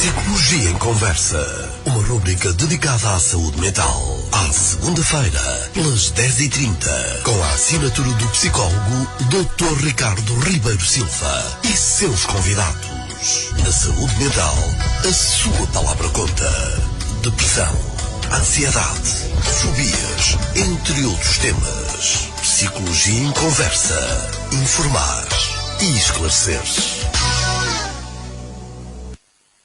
Psicologia em Conversa, uma rubrica dedicada à saúde mental. À segunda-feira, pelas 10h30, com a assinatura do psicólogo Dr. Ricardo Ribeiro Silva e seus convidados. Na saúde mental, a sua palavra conta. Depressão, ansiedade, fobias, entre outros temas. Psicologia em Conversa. Informar e esclarecer.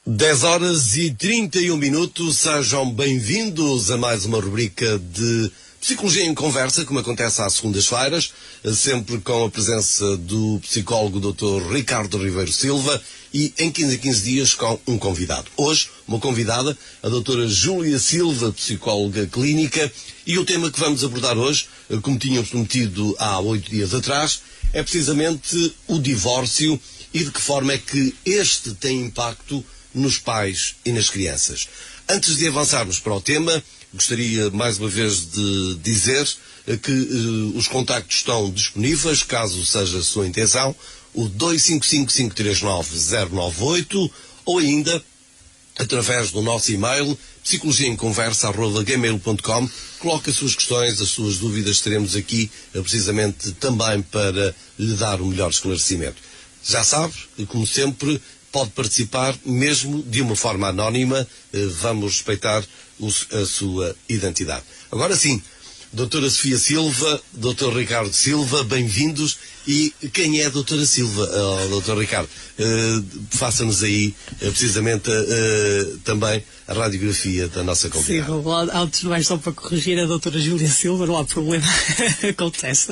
10h31, sejam bem-vindos a mais uma rubrica de Psicologia em Conversa, como acontece às segundas-feiras, sempre com a presença do psicólogo Dr. Ricardo Ribeiro Silva e em 15 a 15 dias com um convidado. Hoje, uma convidada, a doutora Júlia Silva, psicóloga clínica, e o tema que vamos abordar hoje, como tínhamos prometido há 8 dias atrás, é precisamente o divórcio e de que forma é que este tem impacto nos pais e nas crianças. Antes de avançarmos para o tema, gostaria mais uma vez de dizer que os contactos estão disponíveis, caso seja a sua intenção, o 255-539-098 ou ainda através do nosso e-mail psicologiaemconversa@gmail.com. Coloque as suas questões, as suas dúvidas, estaremos aqui precisamente também para lhe dar o melhor esclarecimento. Já sabe, como sempre, pode participar mesmo de uma forma anónima, vamos respeitar a sua identidade. Agora sim, doutora Sofia Silva, doutor Ricardo Silva, bem-vindos. E quem é a doutora Silva, doutor Ricardo? Faça-nos aí, precisamente, também a radiografia da nossa convidada. Sim, antes de mais, só para corrigir a doutora Júlia Silva, não há problema, acontece.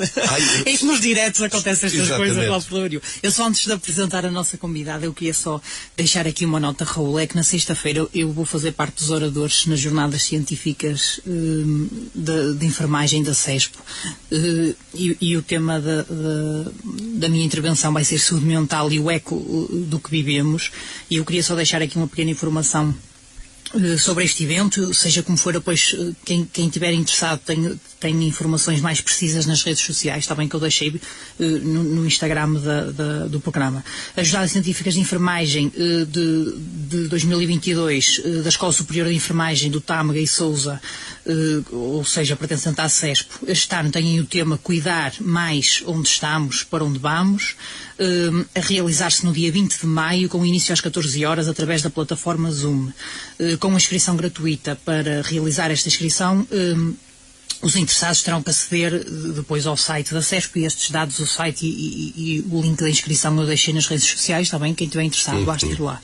Nos diretos acontecem estas coisas, não há problema nenhum. Eu só, antes de apresentar a nossa convidada, eu queria só deixar aqui uma nota, Raul, é que na sexta-feira eu vou fazer parte dos oradores nas jornadas científicas de enfermagem da CESPO, e o tema da minha intervenção vai ser saúde mental e o eco do que vivemos, e eu queria só deixar aqui uma pequena informação sobre este evento, seja como for, depois quem estiver interessado tem informações mais precisas nas redes sociais, está bem, que eu deixei no Instagram do programa. As jornadas científicas de enfermagem de 2022 da Escola Superior de Enfermagem do Tâmega e Sousa, ou seja, pertencente à CESPO, este ano têm o tema Cuidar mais onde estamos, para onde vamos, a realizar-se no dia 20 de maio, com início às 14 horas, através da plataforma Zoom. Com a inscrição gratuita. Para realizar esta inscrição, os interessados terão que aceder depois ao site da CESP, e estes dados, o site e o link da inscrição eu deixei nas redes sociais, está bem? Quem estiver interessado, basta ir lá.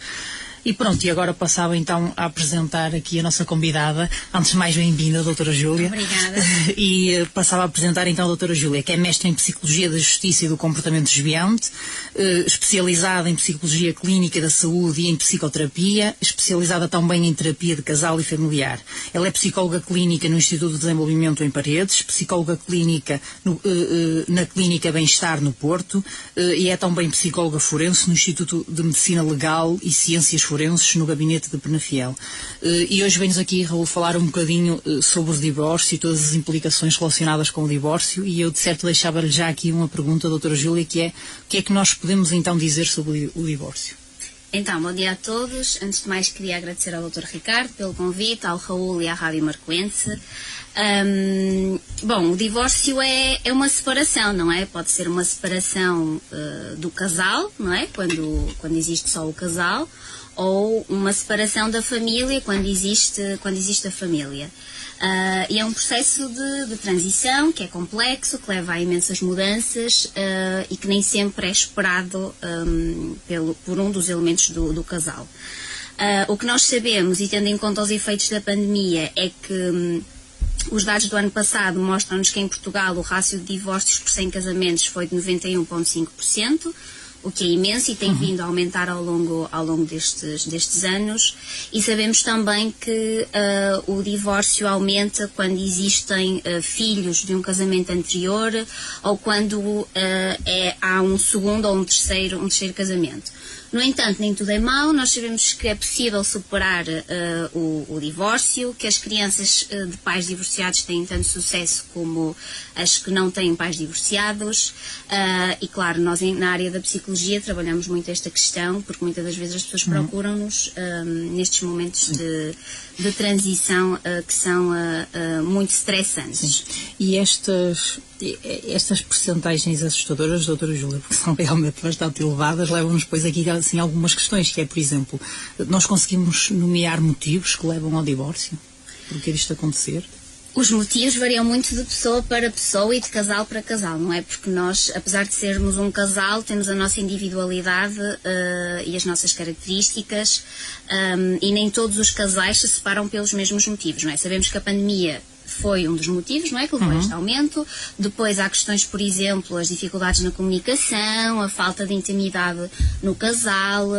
E pronto, e agora passava então a apresentar aqui a nossa convidada. Antes de mais, bem-vinda, doutora Júlia. Obrigada. E passava a apresentar então a doutora Júlia, que é mestre em Psicologia da Justiça e do Comportamento Desviante, especializada em Psicologia Clínica da Saúde e em Psicoterapia, especializada também em Terapia de Casal e Familiar. Ela é psicóloga clínica no Instituto de Desenvolvimento em Paredes, psicóloga clínica na Clínica Bem-Estar no Porto, e é também psicóloga forense no Instituto de Medicina Legal e Ciências Forenses no gabinete de Penafiel. E hoje vem-nos aqui, Raul, falar um bocadinho sobre o divórcio e todas as implicações relacionadas com o divórcio, e eu de certo deixava-lhe já aqui uma pergunta, doutora Júlia, que é: o que é que nós podemos então dizer sobre o divórcio? Então, bom dia a todos. Antes de mais, queria agradecer ao Dr. Ricardo pelo convite, ao Raul e à Rádio Marcoense. Bom, o divórcio é uma separação, não é? Pode ser uma separação do casal, não é? Quando existe só o casal, ou uma separação da família quando existe a família. E é um processo de transição que é complexo, que leva a imensas mudanças e que nem sempre é esperado por um dos elementos do casal. O que nós sabemos, e tendo em conta os efeitos da pandemia, é que os dados do ano passado mostram-nos que em Portugal o rácio de divórcios por 100 casamentos foi de 91,5%, o que é imenso e tem vindo a aumentar ao longo destes anos. E sabemos também que o divórcio aumenta quando existem filhos de um casamento anterior, ou quando há um segundo ou um terceiro casamento. No entanto, nem tudo é mau. Nós sabemos que é possível superar o divórcio, que as crianças de pais divorciados têm tanto sucesso como as que não têm pais divorciados. E claro, nós na área da psicologia psicologia trabalhamos muito esta questão, porque muitas das vezes as pessoas procuram-nos nestes momentos de transição que são muito estressantes. Sim. E estas percentagens assustadoras, doutora Júlia, porque são realmente bastante elevadas, levam-nos depois aqui assim, algumas questões, que é, por exemplo, nós conseguimos nomear motivos que levam ao divórcio? Porquê disto acontecer? Os motivos variam muito de pessoa para pessoa e de casal para casal, não é? Porque nós, apesar de sermos um casal, temos a nossa individualidade e as nossas características, e nem todos os casais se separam pelos mesmos motivos, não é? Sabemos que a pandemia foi um dos motivos, não é? Que levou a este aumento. Depois há questões, por exemplo, as dificuldades na comunicação, a falta de intimidade no casal,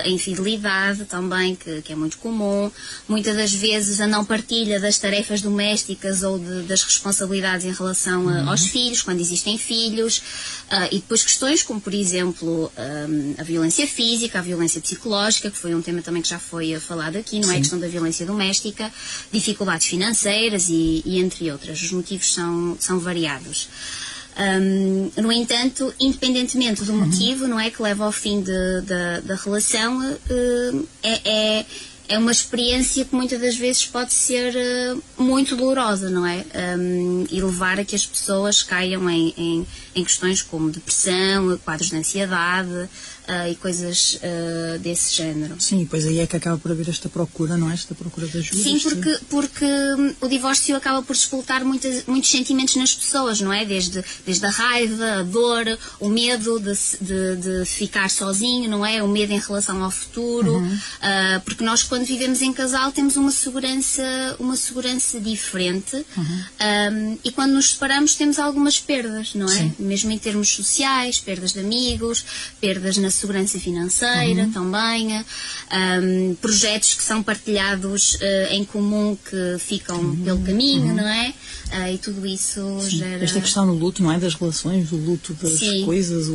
a infidelidade também, que é muito comum. Muitas das vezes a não partilha das tarefas domésticas ou das responsabilidades em relação aos filhos, quando existem filhos. E depois questões como, por exemplo, a violência física, a violência psicológica, que foi um tema também que já foi falado aqui, não é? A questão da violência doméstica, dificuldades financeiras e entre outras. Os motivos são variados. No entanto, independentemente do motivo, não é, que leva ao fim da relação, é uma experiência que muitas das vezes pode ser muito dolorosa, não é? E levar a que as pessoas caiam em questões como depressão, quadros de ansiedade e coisas desse género. Sim, pois aí é que acaba por haver esta procura, não é? Esta procura de ajuda. Sim, porque o divórcio acaba por despoltar muitos sentimentos nas pessoas, não é? Desde a raiva, a dor, o medo de ficar sozinho, não é? O medo em relação ao futuro, porque nós quando vivemos em casal temos uma segurança diferente, e quando nos separamos temos algumas perdas, não é? Sim. Mesmo em termos sociais, perdas de amigos, perdas na segurança financeira também, projetos que são partilhados em comum que ficam pelo caminho, não é? E tudo isso gera... Esta questão do luto, não é? Das relações, do luto das coisas,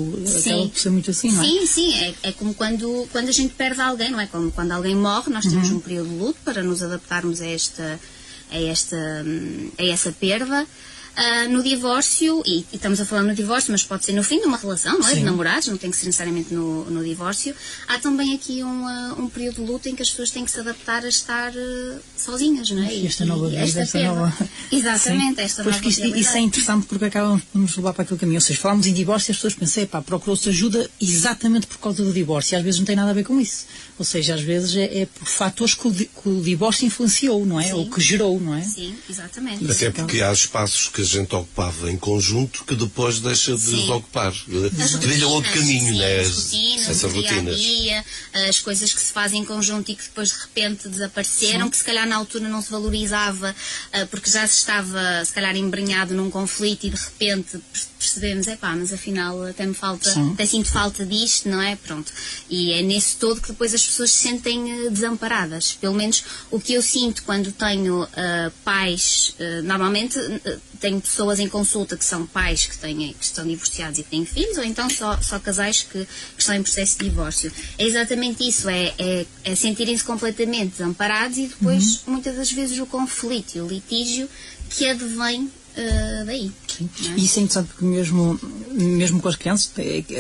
acaba por ser muito assim, não é? Sim. É como quando a gente perde alguém, não é? Como quando alguém morre, nós temos um período de luto para nos adaptarmos a essa perda. No divórcio, e estamos a falar no divórcio, mas pode ser no fim de uma relação, não é? De namorados, não tem que ser necessariamente no divórcio. Há também aqui um período de luta em que as pessoas têm que se adaptar a estar sozinhas, não é? E esta nova vida, esta nova... Exatamente, esta nova realidade. Isso é interessante porque acabamos por nos levar para aquele caminho. Ou seja, falamos em divórcio e as pessoas pensam, procurou-se ajuda exatamente por causa do divórcio. E às vezes não tem nada a ver com isso. Ou seja, às vezes é por fatores que o divórcio influenciou, não é? Sim. Ou que gerou, não é? Sim, exatamente. Até porque há espaços que a gente ocupava em conjunto que depois deixa de os ocupar. Trilha outro caminho, né? Essas rotinas. Dia, as coisas que se fazem em conjunto e que depois de repente desapareceram, que se calhar na altura não se valorizava porque já se estava se calhar embrenhado num conflito e de repente percebemos, mas afinal até sinto falta disto, não é? Pronto. E é nesse todo que depois as pessoas se sentem desamparadas. Pelo menos o que eu sinto quando tenho pais, normalmente tenho pessoas em consulta que são pais que estão divorciados e que têm filhos, ou então só casais que estão em processo de divórcio. É exatamente isso, é sentirem-se completamente desamparados e depois, muitas das vezes, o conflito e o litígio que advém daí. Sim. É? Isso é interessante porque mesmo com as crianças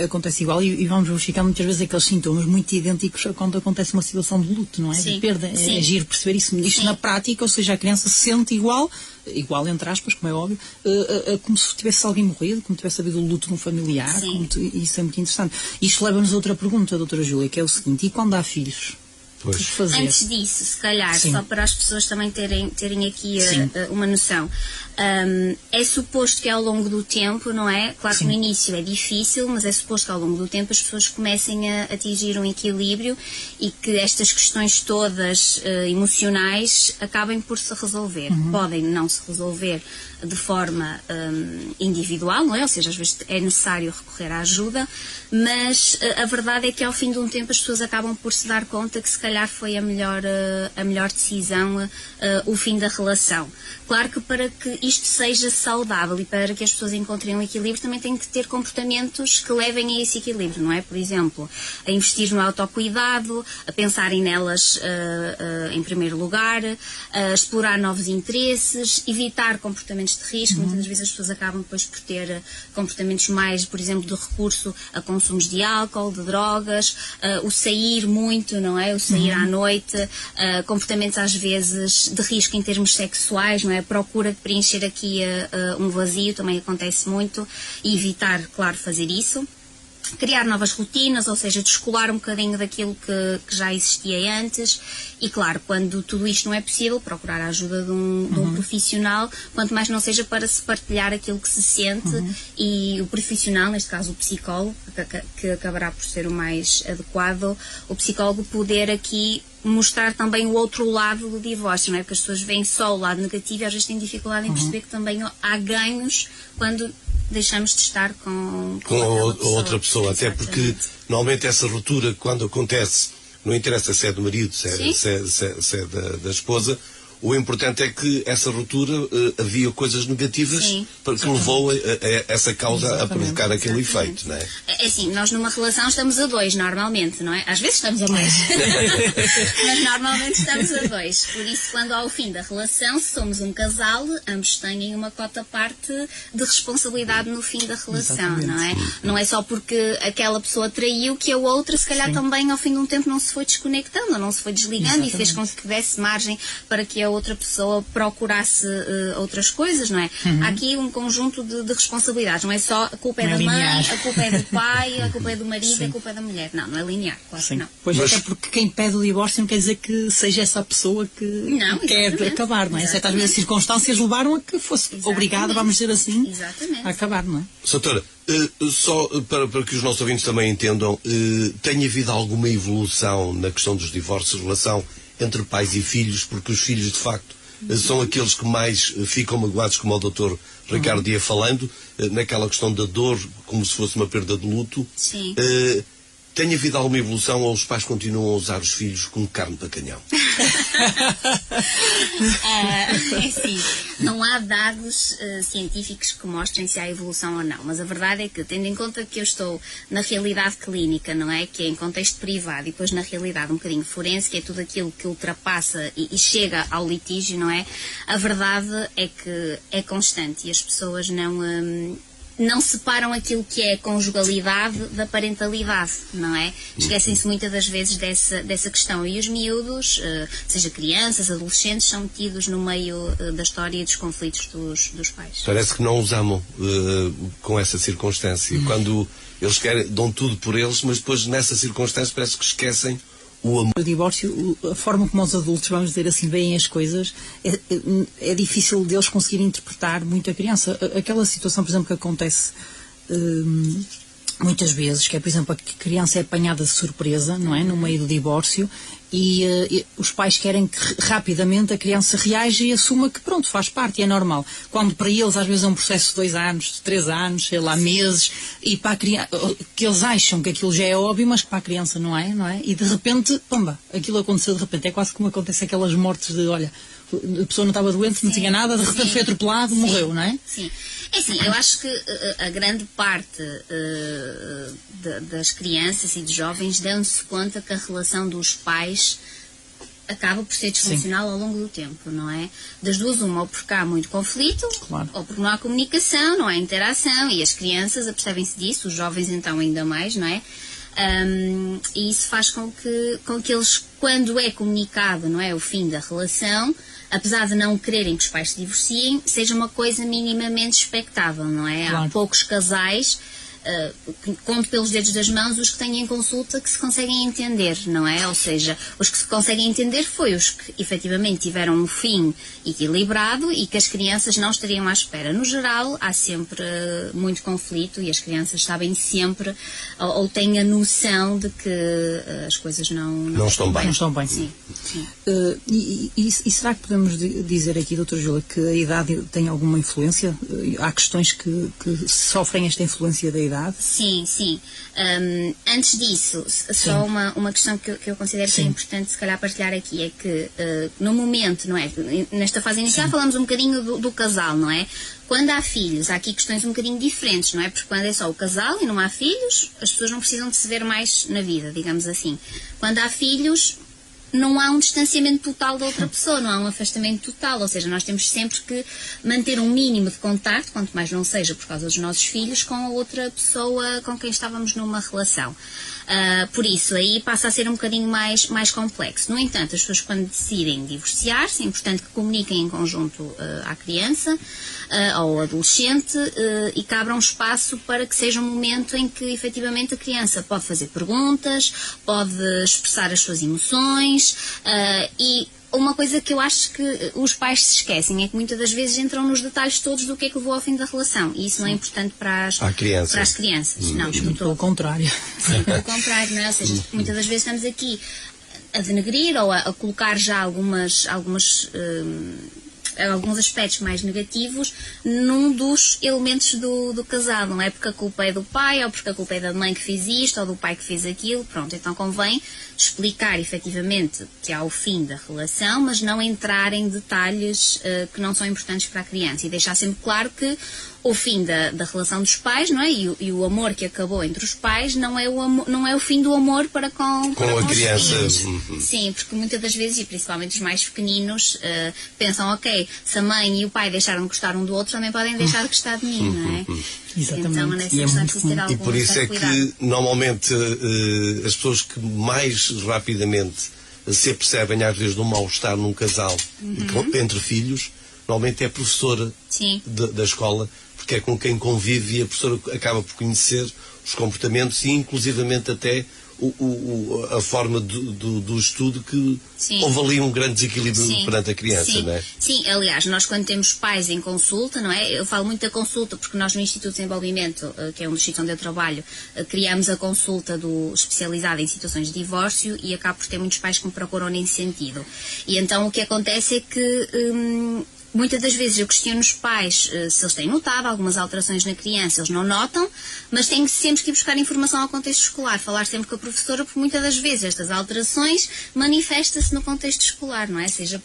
acontece igual e vamos verificar muitas vezes aqueles sintomas muito idênticos a quando acontece uma situação de luto, não é? Sim. De perda. É giro perceber isso na prática, ou seja, a criança se sente igual entre aspas, como é óbvio, como se tivesse alguém morrido, como tivesse havido o luto de um familiar. Isso é muito interessante. Isto leva-nos a outra pergunta, doutora Júlia, que é o seguinte: e quando há filhos? Antes disso, se calhar, só para as pessoas também terem aqui uma noção, é suposto que ao longo do tempo, não é? Claro que no início é difícil, mas é suposto que ao longo do tempo as pessoas comecem a atingir um equilíbrio e que estas questões todas emocionais acabem por se resolver. Podem não se resolver de forma individual, não é? Ou seja, às vezes é necessário recorrer à ajuda, mas a verdade é que ao fim de um tempo as pessoas acabam por se dar conta que se calhar foi a melhor decisão o fim da relação. Claro que para que isto seja saudável e para que as pessoas encontrem um equilíbrio também têm que ter comportamentos que levem a esse equilíbrio, não é? Por exemplo, a investir no autocuidado, a pensarem nelas em primeiro lugar, a explorar novos interesses, evitar comportamentos comportamentos de risco, muitas das vezes as pessoas acabam depois por ter comportamentos mais, por exemplo, de recurso a consumos de álcool, de drogas, o sair muito, não é? O sair à noite, comportamentos às vezes de risco em termos sexuais, não é? Procura de preencher aqui um vazio, também acontece muito, e evitar, claro, fazer isso. Criar novas rotinas, ou seja, descolar um bocadinho daquilo que já existia antes e, claro, quando tudo isto não é possível, procurar a ajuda de um profissional, quanto mais não seja para se partilhar aquilo que se sente e o profissional, neste caso o psicólogo, que acabará por ser o mais adequado, o psicólogo poder aqui mostrar também o outro lado do divórcio, não é? Porque as pessoas veem só o lado negativo e às vezes têm dificuldade em perceber que também há ganhos quando deixamos de estar com outra pessoa. Até porque normalmente essa ruptura, quando acontece, não interessa se é do marido, se é da esposa, o importante é que essa ruptura havia coisas negativas que levou a essa causa a provocar aquele efeito, não é? É assim, nós numa relação estamos a dois, normalmente, não é? Às vezes estamos a mais. Mas normalmente estamos a dois. Por isso, quando há o fim da relação, se somos um casal, ambos têm uma cota parte de responsabilidade no fim da relação, não é? Não é só porque aquela pessoa traiu que a outra, se calhar também ao fim de um tempo não se foi desconectando, não se foi desligando e fez com que desse margem para que a outra pessoa procurasse outras coisas, não é? Há aqui um conjunto de responsabilidades, não é só a culpa é da mãe, a culpa é do pai, a culpa é do marido, a culpa é da mulher. Não é linear, claro que não. Pois até porque quem pede o divórcio não quer dizer que seja essa pessoa que quer acabar, não é? Certas vezes as circunstâncias levaram a que fosse obrigada, vamos dizer assim, a acabar, não é? Doutora, só para que os nossos ouvintes também entendam, tem havido alguma evolução na questão dos divórcios, relação entre pais e filhos, porque os filhos, de facto, são aqueles que mais ficam magoados, como o Dr. Ricardo ia falando, naquela questão da dor, como se fosse uma perda de luto. Sim. Tem havido alguma evolução ou os pais continuam a usar os filhos como carne para canhão? Sim, não há dados científicos que mostrem se há evolução ou não, mas a verdade é que, tendo em conta que eu estou na realidade clínica, não é? Que é em contexto privado, e depois na realidade um bocadinho forense, que é tudo aquilo que ultrapassa e chega ao litígio, não é? A verdade é que é constante e as pessoas não separam aquilo que é conjugalidade da parentalidade, não é? Esquecem-se muitas das vezes dessa questão. E os miúdos, seja crianças, adolescentes, são metidos no meio da história e dos conflitos dos pais. Parece que não os amam com essa circunstância. Quando eles dão tudo por eles, mas depois nessa circunstância parece que esquecem o amor. O divórcio, a forma como os adultos, vamos dizer assim, veem as coisas, é difícil deles conseguirem interpretar muito a criança. Aquela situação, por exemplo, que acontece muitas vezes, que é, por exemplo, a criança é apanhada de surpresa, não é? No meio do divórcio, e os pais querem que rapidamente a criança reaja e assuma que pronto, faz parte e é normal. Quando para eles às vezes é um processo de 2 anos, de 3 anos, sei lá, meses, e para a criança, que eles acham que aquilo já é óbvio, mas que para a criança não é? E de repente, pumba, aquilo aconteceu de repente. É quase como acontece aquelas mortes de, olha, a pessoa não estava doente, não tinha nada, de repente foi atropelado, morreu, não é? Sim. É assim, eu acho que a grande parte das crianças e dos jovens dão-se conta que a relação dos pais acaba por ser disfuncional ao longo do tempo, não é? Das duas, uma, ou porque há muito conflito, ou porque não há comunicação, não há interação, e as crianças apercebem-se disso, os jovens então ainda mais, não é? E isso faz com que eles, quando é comunicado, não é, o fim da relação, apesar de não quererem que os pais se divorciem, seja uma coisa minimamente expectável, não é? Há poucos casais, conto pelos dedos das mãos, os que têm em consulta que se conseguem entender, não é? Ou seja, os que se conseguem entender foi os que efetivamente tiveram um fim equilibrado e que as crianças não estariam à espera. No geral, há sempre muito conflito e as crianças sabem sempre ou têm a noção de que as coisas não estão bem. Não estão bem. Sim. E será que podemos dizer aqui, doutora Júlia, que a idade tem alguma influência? Há questões que sofrem esta influência da idade? Sim. Antes disso, só uma questão que eu considero que é importante se calhar partilhar aqui, é que no momento, não é? Nesta fase inicial falamos um bocadinho do casal, não é? Quando há filhos, há aqui questões um bocadinho diferentes, não é? Porque quando é só o casal e não há filhos, as pessoas não precisam de se ver mais na vida, digamos assim. Quando há filhos, não há um distanciamento total da outra pessoa, não há um afastamento total, ou seja, nós temos sempre que manter um mínimo de contacto, quanto mais não seja por causa dos nossos filhos, com a outra pessoa com quem estávamos numa relação. Por isso, aí passa a ser um bocadinho mais complexo. No entanto, as pessoas quando decidem divorciar-se, é importante que comuniquem em conjunto à criança, ao adolescente, e que abram espaço para que seja um momento em que efetivamente a criança pode fazer perguntas, pode expressar as suas emoções, e uma coisa que eu acho que os pais se esquecem é que muitas das vezes entram nos detalhes todos do que é que levou ao fim da relação, e isso não é importante para as crianças. Não, pelo contrário. Sim, pelo contrário, não é? Ou seja, muitas das vezes estamos aqui a denegrir ou a colocar já alguns aspectos mais negativos num dos elementos do casal, não é porque a culpa é do pai, ou porque a culpa é da mãe que fez isto, ou do pai que fez aquilo, pronto, então convém explicar efetivamente que há o fim da relação, mas não entrar em detalhes que não são importantes para a criança, e deixar sempre claro que o fim da relação dos pais, não é? E o amor que acabou entre os pais não é o fim do amor para com a criança. Sim, porque muitas das vezes, e principalmente os mais pequeninos, pensam, ok, se a mãe e o pai deixaram de gostar um do outro, também podem deixar de gostar de mim, não é? Exatamente. Então, nessa questão, preciso ter algum e por isso é que, normalmente, as pessoas que mais rapidamente se apercebem, às vezes, de um mal-estar num casal entre filhos, normalmente é a professora da escola, porque é com quem convive, e a professora acaba por conhecer os comportamentos e inclusivamente até a forma do estudo, que houve ali um grande desequilíbrio perante a criança, não é? Sim, aliás, nós quando temos pais em consulta, não é? Eu falo muito da consulta porque nós no Instituto de Desenvolvimento, que é um dos sítios onde eu trabalho, criamos a consulta especializada em situações de divórcio, e acabo por ter muitos pais que me procuram nesse sentido. E então o que acontece é que muitas das vezes eu questiono os pais se eles têm notado algumas alterações na criança. Eles não notam, mas têm sempre que ir buscar informação ao contexto escolar, falar sempre com a professora, porque muitas das vezes estas alterações manifestam-se no contexto escolar, não é? Seja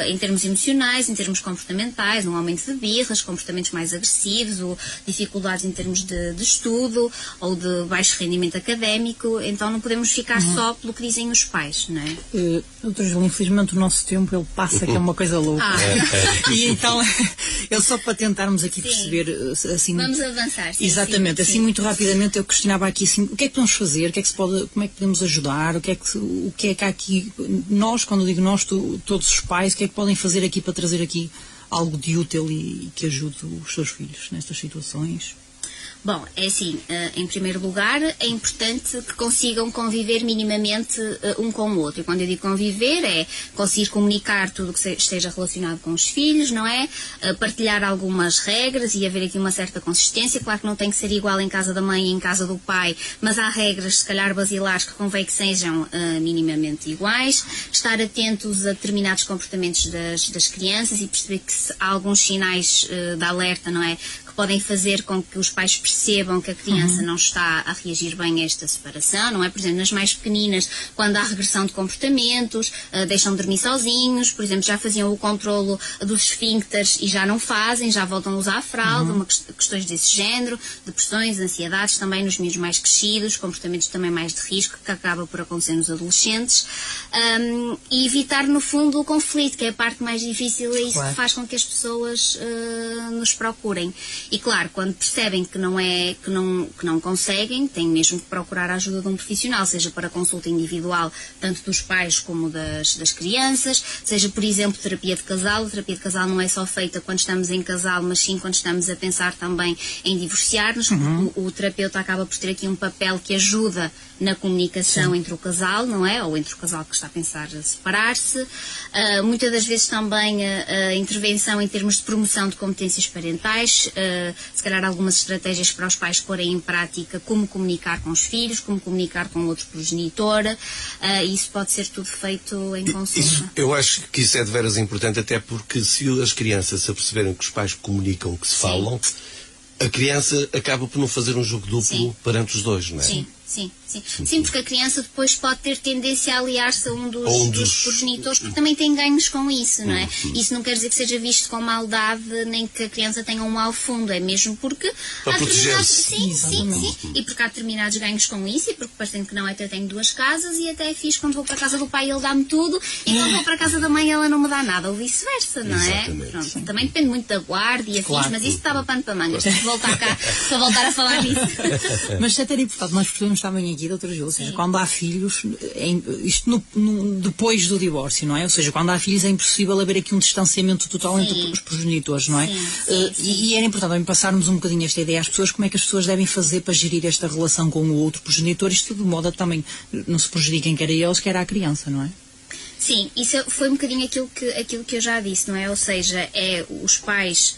em termos emocionais, em termos comportamentais, um aumento de birras, comportamentos mais agressivos, ou dificuldades em termos de estudo, ou de baixo rendimento académico. Então não podemos ficar só pelo que dizem os pais, não é? Doutora Júlia, infelizmente o nosso tempo ele passa, que é uma coisa louca. E então, eu só para tentarmos aqui perceber, assim... Vamos avançar. Exatamente, assim muito rapidamente eu questionava aqui assim, o que é que podemos fazer, como é que podemos ajudar, o que é que há aqui, nós, quando eu digo nós, todos os pais, o que é que podem fazer aqui para trazer aqui algo de útil e que ajude os seus filhos nestas situações? Bom, é assim, em primeiro lugar, é importante que consigam conviver minimamente um com o outro. E quando eu digo conviver, é conseguir comunicar tudo o que esteja relacionado com os filhos, não é? Partilhar algumas regras e haver aqui uma certa consistência. Claro que não tem que ser igual em casa da mãe e em casa do pai, mas há regras, se calhar basilares, que convém que sejam minimamente iguais. Estar atentos a determinados comportamentos das crianças e perceber que há alguns sinais de alerta, não é? Podem fazer com que os pais percebam que a criança não está a reagir bem a esta separação, não é? Por exemplo, nas mais pequeninas, quando há regressão de comportamentos, deixam de dormir sozinhos, por exemplo, já faziam o controlo dos esfíncteres e já não fazem, já voltam a usar a fralda, questões desse género, depressões, ansiedades, também nos miúdos mais crescidos, comportamentos também mais de risco, que acaba por acontecer nos adolescentes, e evitar, no fundo, o conflito, que é a parte mais difícil, é isso que faz com que as pessoas nos procurem. E claro, quando percebem que não conseguem, têm mesmo que procurar a ajuda de um profissional, seja para consulta individual, tanto dos pais como das crianças, seja, por exemplo, terapia de casal. A terapia de casal não é só feita quando estamos em casal, mas sim quando estamos a pensar também em divorciar-nos. O terapeuta acaba por ter aqui um papel que ajuda na comunicação entre o casal, não é? Ou entre o casal que está a pensar separar-se. Muitas das vezes também a intervenção em termos de promoção de competências parentais, se calhar algumas estratégias para os pais porem em prática, como comunicar com os filhos, como comunicar com outro progenitor. Isso pode ser tudo feito em consulta. Eu acho que isso é de veras importante, até porque se as crianças se aperceberem que os pais comunicam, que se falam, a criança acaba por não fazer um jogo duplo perante os dois, não é? Sim. Sim, porque a criança depois pode ter tendência a aliar-se a um dos progenitores, porque também tem ganhos com isso, não é? Isso não quer dizer que seja visto com maldade, nem que a criança tenha um mau fundo, é mesmo porque... Para proteger-se. Sim. E porque há determinados ganhos com isso, e porque parecendo que não é que eu tenho 2 casas e até é fixe quando vou para a casa do pai ele dá-me tudo, e quando vou para a casa da mãe ela não me dá nada, ou vice-versa, não é? Pronto, também depende muito da guarda e afins, mas isso estava pano para mangas, para voltar cá, para voltar a falar nisso. Mas até importante, nós percebemos também aqui, doutora Júlia, ou seja, quando há filhos, isto depois do divórcio, não é? Ou seja, quando há filhos é impossível haver aqui um distanciamento total entre os progenitores, não é? E era importante também passarmos um bocadinho esta ideia às pessoas, como é que as pessoas devem fazer para gerir esta relação com o outro progenitor, isto de modo a também não se prejudiquem quer a eles, quer à criança, não é? Sim, isso foi um bocadinho aquilo que eu já disse, não é? Ou seja, é os pais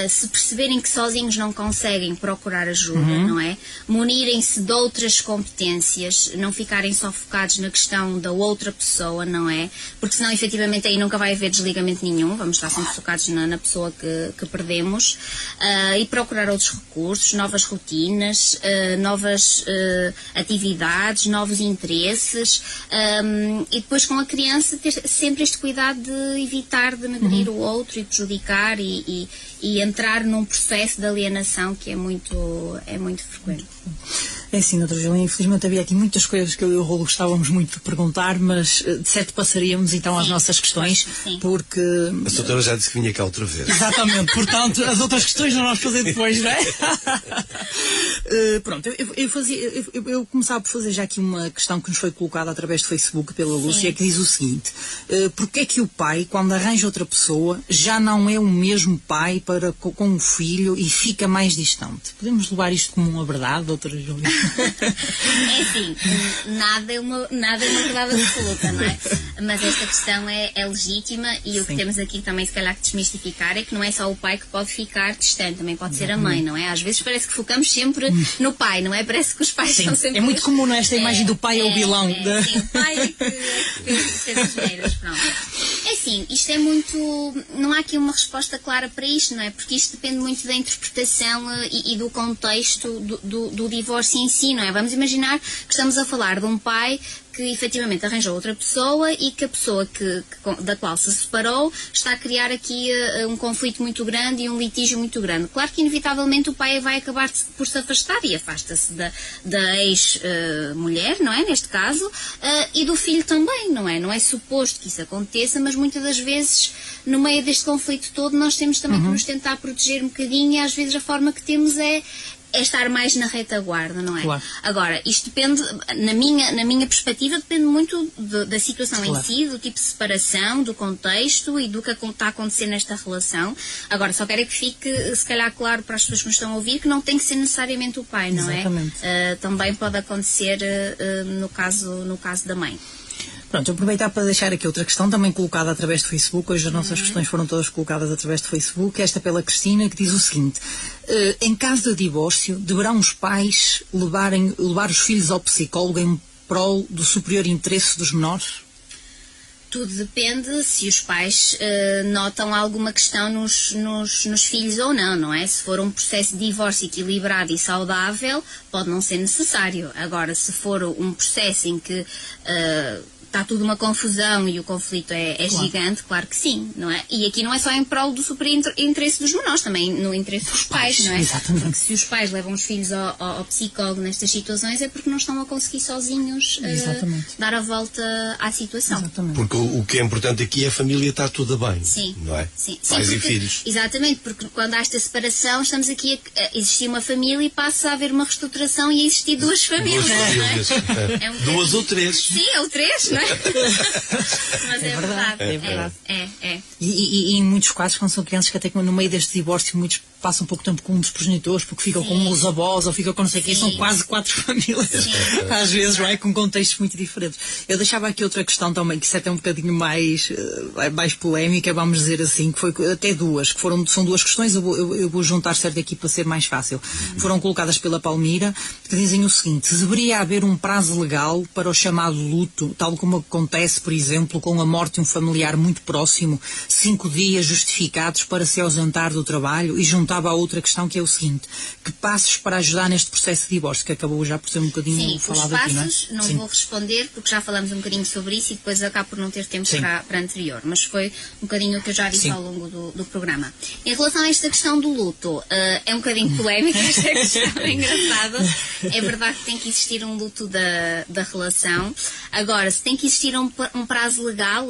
se perceberem que sozinhos não conseguem procurar ajuda, não é? Munirem-se de outras competências, não ficarem só focados na questão da outra pessoa, não é? Porque senão efetivamente aí nunca vai haver desligamento nenhum, vamos estar sempre focados na pessoa que perdemos, e procurar outros recursos, novas rotinas, novas atividades, novos interesses, e depois com a criança ter sempre este cuidado de evitar denegrir o outro e prejudicar e entrar num processo de alienação que é muito frequente. É assim, doutora Júlia, infelizmente havia aqui muitas coisas que eu e o Rolo gostávamos muito de perguntar, mas de certo passaríamos então às nossas questões, porque... A doutora já disse que vinha cá outra vez. Exatamente, portanto, as outras questões não vamos fazer depois, não é? Pronto, eu começava por fazer já aqui uma questão que nos foi colocada através do Facebook pela Lúcia, que diz o seguinte: porque é que o pai, quando arranja outra pessoa, já não é o mesmo pai com o filho e fica mais distante? Podemos levar isto como uma verdade, doutora Júlia? É assim, nada é uma verdade absoluta, não é? Mas esta questão é legítima e o que temos aqui também, se calhar, que desmistificar é que não é só o pai que pode ficar distante, também pode ser a mãe, não é? Às vezes parece que focamos sempre no pai, não é? Parece que os pais são sempre... É muito comum esta imagem do pai é o vilão. Sim, o pai é que fez as neiras, pronto. É assim, isto é muito... Não há aqui uma resposta clara para isto, não é? Porque isto depende muito da interpretação e do contexto do divórcio em si, não é? Vamos imaginar que estamos a falar de um pai que efetivamente arranjou outra pessoa e que a pessoa da qual se separou está a criar aqui um conflito muito grande e um litígio muito grande. Claro que inevitavelmente o pai vai acabar por se afastar e afasta-se da ex-mulher, não é? Neste caso, e do filho também, não é? Não é suposto que isso aconteça, mas muitas das vezes no meio deste conflito todo nós temos também que nos tentar proteger um bocadinho e às vezes a forma que temos é estar mais na retaguarda, não é? Claro. Agora, isto depende, na minha perspectiva, depende muito da situação em si, do tipo de separação, do contexto e do que está a acontecer nesta relação. Agora, só quero que fique, se calhar, claro para as pessoas que nos estão a ouvir, que não tem que ser necessariamente o pai, não é? Também pode acontecer no caso da mãe. Pronto, aproveitar para deixar aqui outra questão também colocada através do Facebook. Hoje as nossas questões foram todas colocadas através do Facebook. Esta pela Cristina, que diz o seguinte: em caso de divórcio, deverão os pais levar os filhos ao psicólogo em prol do superior interesse dos menores? Tudo depende se os pais notam alguma questão nos filhos ou não é? Se for um processo de divórcio equilibrado e saudável, pode não ser necessário. Agora, se for um processo em que está tudo uma confusão e o conflito é gigante, claro que sim, não é? E aqui não é só em prol do super interesse dos menores, também no interesse dos pais, não é? Exatamente. Porque se os pais levam os filhos ao psicólogo nestas situações é porque não estão a conseguir sozinhos dar a volta à situação. Exatamente. Porque o que é importante aqui é a família estar toda bem, sim, não é? Sim. Pais sim, e filhos. Exatamente, porque quando há esta separação estamos aqui a existir uma família e passa a haver uma reestruturação e a existir duas famílias. Duas ou três. Sim, ou três, não é? Mas é verdade. É verdade. É. E em muitos casos, quando são crianças que até no meio deste divórcio, muitos passam pouco tempo com um dos progenitores, porque ficam com os avós ou ficam com não sei quem, são quase 4 famílias, às vezes, não é? Com contextos muito diferentes. Eu deixava aqui outra questão também, que isso é até um bocadinho mais polémica, vamos dizer assim, que foi até duas, são duas questões, eu vou juntar certo aqui para ser mais fácil. Foram colocadas pela Palmira, que dizem o seguinte: deveria haver um prazo legal para o chamado luto, tal como acontece, por exemplo, com a morte de um familiar muito próximo, 5 dias justificados para se ausentar do trabalho, e juntava a outra questão, que é o seguinte: que passos para ajudar neste processo de divórcio, que acabou já por ser um bocadinho falado aqui, não é? Sim, os passos não vou responder, porque já falamos um bocadinho sobre isso e depois acabo por não ter tempo para anterior, mas foi um bocadinho o que eu já disse ao longo do programa. Em relação a esta questão do luto, é um bocadinho polémica esta questão, é engraçada. É verdade que tem que existir um luto da relação. Agora, se tem que existir um prazo legal,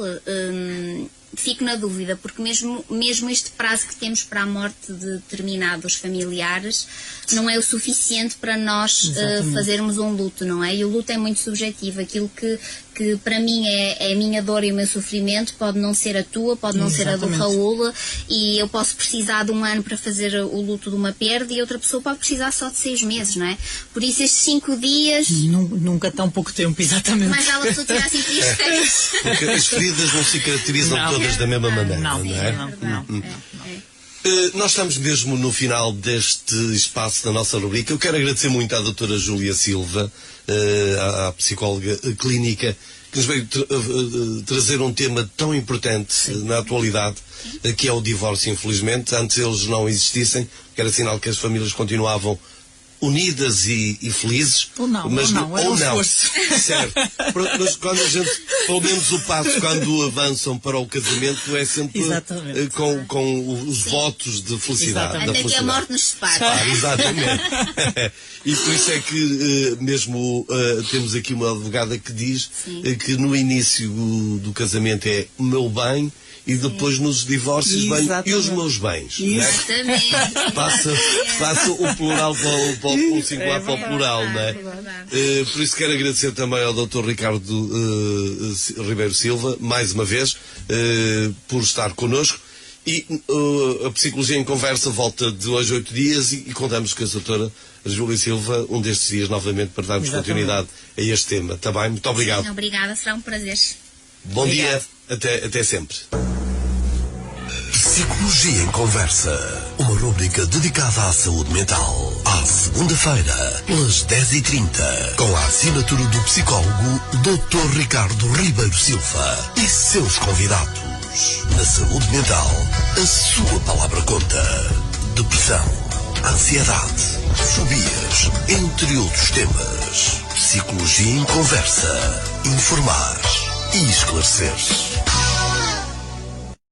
fico na dúvida, porque mesmo este prazo que temos para a morte de determinados familiares não é o suficiente para nós fazermos um luto, não é? E o luto é muito subjetivo. Aquilo que para mim é a minha dor e o meu sofrimento pode não ser a tua, pode não ser a do Raul, e eu posso precisar de 1 ano para fazer o luto de uma perda e outra pessoa pode precisar só de 6 meses, não é? Por isso estes 5 dias... Nunca tão pouco tempo, exatamente. Mas ela pessoa tirar 5 dias de férias. Porque as feridas não cicatrizam todas da mesma maneira, não é? Não. Nós estamos mesmo no final deste espaço da nossa rubrica. Eu quero agradecer muito à doutora Júlia Silva, à psicóloga clínica, que nos veio trazer um tema tão importante na atualidade, que é o divórcio, infelizmente. Antes eles não existissem, que era sinal que as famílias continuavam unidas e felizes. Ou não. Certo. Mas quando a gente, pelo menos o passo, quando avançam para o casamento, é sempre com os votos de felicidade. Até que a morte nos separe. Exatamente. E por isso é que mesmo temos aqui uma advogada que diz que no início do casamento é o meu bem, e depois nos divórcios vem e os meus bens. Exatamente. Passa o plural para o singular para o plural, não é? Por isso quero agradecer também ao Dr. Ricardo Ribeiro Silva, mais uma vez, por estar connosco. E a Psicologia em Conversa volta de hoje a 8 dias e contamos com a doutora Júlia Silva um destes dias novamente para darmos continuidade a este tema. Está bem? Muito obrigado. Obrigada, será um prazer. Bom dia, até sempre. Psicologia em Conversa, uma rubrica dedicada à saúde mental. À segunda-feira, pelas 10h30, com a assinatura do psicólogo Dr. Ricardo Ribeiro Silva e seus convidados. Na saúde mental, a sua palavra conta. Depressão, ansiedade, fobias, entre outros temas. Psicologia em Conversa. Informar e esclarecer.